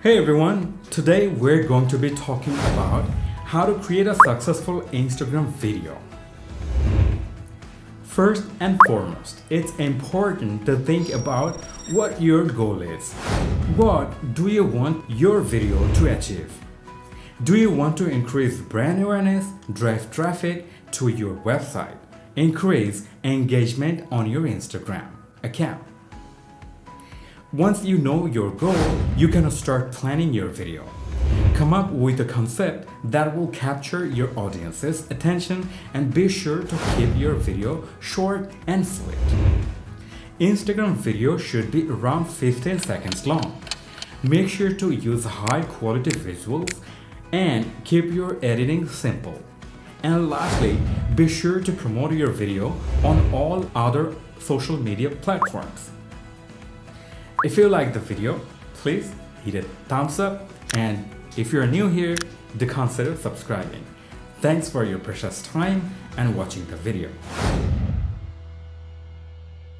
Hey everyone, today we're going to be talking about how to create a successful Instagram video. First and foremost, it's important to think about what your goal is. What do you want your video to achieve? Do you want to increase brand awareness, drive traffic to your website, increase engagement on your Instagram account? Once you know your goal, you can start planning your video. Come up with a concept that will capture your audience's attention and be sure to keep your video short and sweet. Instagram video should be around 15 seconds long. Make sure to use high quality visuals and keep your editing simple. And lastly, be sure to promote your video on all other social media platforms. If you like the video, please hit a thumbs up, and if you're new here, do consider subscribing. Thanks for your precious time and watching the video.